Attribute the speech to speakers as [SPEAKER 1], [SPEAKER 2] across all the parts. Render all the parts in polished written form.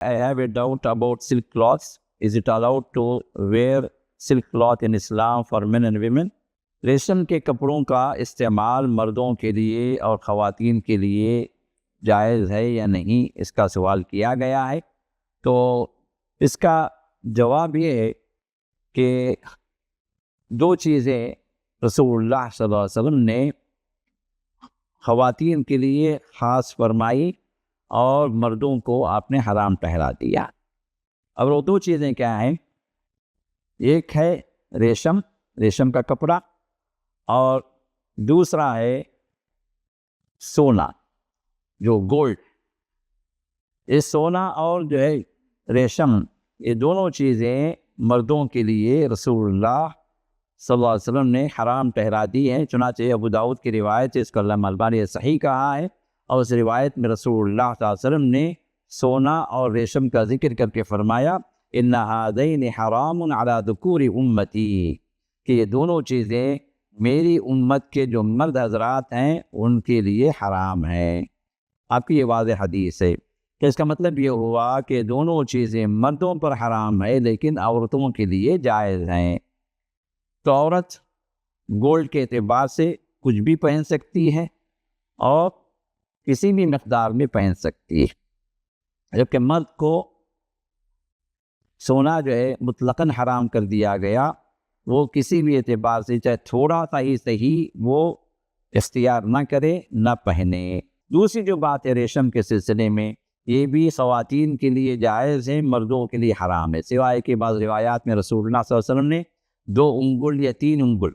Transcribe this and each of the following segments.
[SPEAKER 1] I have a doubt about silk cloths. Is it allowed to wear silk cloth in Islam for men and women? ریشم کے کپڑوں کا استعمال مردوں کے لیے اور خواتین کے لیے جائز ہے یا نہیں، اس کا سوال کیا گیا ہے۔ تو اس کا جواب یہ ہے کہ دو چیزیں رسول اللہ صلی اللہ علیہ وسلم نے خواتین کے لیے خاص فرمائی اور مردوں کو آپ نے حرام ٹھہرا دیا۔ اب وہ دو چیزیں کیا ہیں؟ ایک ہے ریشم کا کپڑا، اور دوسرا ہے سونا، جو گولڈ۔ یہ سونا اور جو ہے ریشم، یہ دونوں چیزیں مردوں کے لیے رسول اللہ صلی اللہ علیہ وسلم نے حرام ٹھہرا دی ہیں۔ چنانچہ ابو داؤد کی روایت ہے، اس کو علامہ البانی نے صحیح کہا ہے، اور اس روایت میں رسول اللہ صلی اللہ علیہ وسلم نے سونا اور ریشم کا ذکر کر کے فرمایا ان ھذین حرام علی ذکور امتی، کہ یہ دونوں چیزیں میری امت کے جو مرد حضرات ہیں ان کے لیے حرام ہیں۔ آپ کی یہ واضح حدیث ہے کہ اس کا مطلب یہ ہوا کہ دونوں چیزیں مردوں پر حرام ہے لیکن عورتوں کے لیے جائز ہیں۔ تو عورت گولڈ کے اعتبار سے کچھ بھی پہن سکتی ہے اور کسی بھی مقدار میں پہن سکتی ہے، جبکہ مرد کو سونا جو ہے مطلقاً حرام کر دیا گیا، وہ کسی بھی اعتبار سے چاہے تھوڑا سا ہی صحیح وہ اختیار نہ کرے، نہ پہنے۔ دوسری جو بات ہے ریشم کے سلسلے میں، یہ بھی خواتین کے لیے جائز ہے، مردوں کے لیے حرام ہے، سوائے کہ بعض روایات میں رسول اللہ صلی اللہ علیہ وسلم نے 2 انگل یا 3 انگل،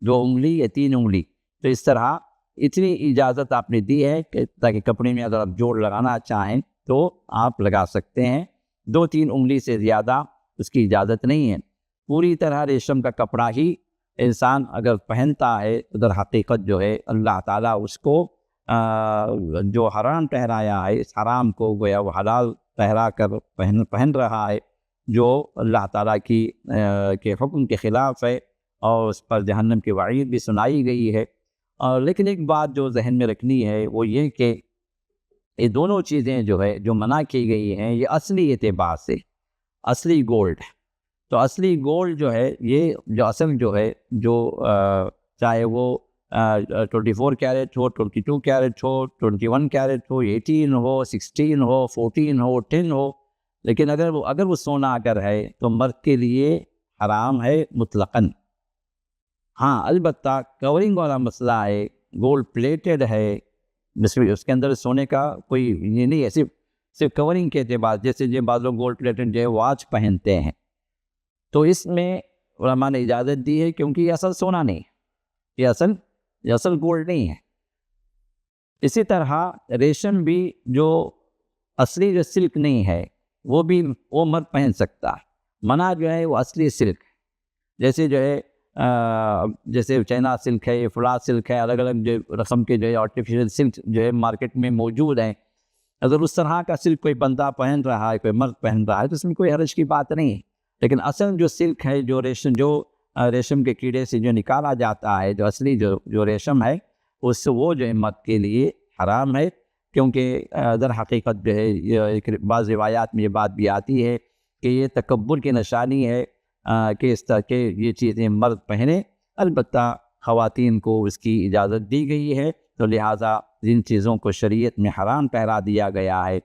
[SPEAKER 1] 2 انگلی یا 3 انگلی، تو اس طرح اتنی اجازت آپ نے دی ہے کہ تاکہ کپڑے میں اگر آپ جوڑ لگانا چاہیں تو آپ لگا سکتے ہیں۔ 2-3 انگلی سے زیادہ اس کی اجازت نہیں ہے۔ پوری طرح ریشم کا کپڑا ہی انسان اگر پہنتا ہے تو در حقیقت جو ہے اللہ تعالیٰ اس کو جو حرام ٹھہرایا ہے، اس حرام کو گویا وہ حلال ٹھہرا کر پہن رہا ہے، جو اللہ تعالیٰ کے حکم کے خلاف ہے، اور اس پر جہنم کی وعید بھی سنائی گئی ہے۔ لیکن ایک بات جو ذہن میں رکھنی ہے وہ یہ کہ یہ دونوں چیزیں جو ہے جو منع کی گئی ہیں، یہ اصلی اعتبار سے اصلی گولڈ ہے۔ تو اصلی گولڈ جو ہے، یہ جو اصل جو ہے، جو چاہے وہ 24 کیرٹ ہو، 22 کیرٹ ہو، 21 کیرٹ ہو، 18 ہو، 16 ہو، 14 ہو، 10 ہو، لیکن اگر وہ سونا اگر ہے تو مرد کے لیے حرام ہے مطلقاً۔ ہاں البتہ کورنگ والا مسئلہ ہے، گولڈ پلیٹڈ ہے، اس کے اندر سونے کا کوئی یہ نہیں ہے، صرف کورنگ کے اعتبار، جیسے جو بعض لوگ گولڈ پلیٹڈ جو ہے واچ پہنتے ہیں، تو اس میں علماء نے اجازت دی ہے، کیونکہ یہ اصل سونا نہیں ہے، یہ اصل گولڈ نہیں ہے۔ اسی طرح ریشم بھی جو اصلی جو سلک نہیں ہے وہ مرد پہن سکتا ہے، منع جو ہے وہ اصلی سلک، جیسے جو ہے جیسے چائنا سلک ہے، فلا سلک ہے، الگ الگ جو رقم کے جو ہے آرٹیفیشل سلک جو ہے مارکیٹ میں موجود ہیں، اگر اس طرح کا سلک کوئی بندہ پہن رہا ہے، کوئی مرد پہن رہا ہے، تو اس میں کوئی حرج کی بات نہیں ہے۔ لیکن اصل جو سلک ہے، جو ریشم کے کیڑے سے جو نکالا جاتا ہے، جو اصلی جو ریشم ہے، وہ جو ہے مرد کے لیے حرام ہے، کیونکہ در حقیقت جو ہے بعض روایات میں یہ بات بھی آتی ہے کہ یہ تکبر کی نشانی ہے کہ اس طرح کے یہ چیزیں مرد پہنے۔ البتہ خواتین کو اس کی اجازت دی گئی ہے، تو لہٰذا جن چیزوں کو شریعت میں حرام ٹھہرا دیا گیا ہے،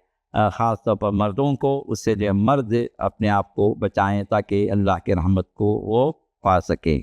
[SPEAKER 1] خاص طور پر مردوں کو، اس سے جو مرد اپنے آپ کو بچائیں تاکہ اللہ کے رحمت کو وہ پا سکیں۔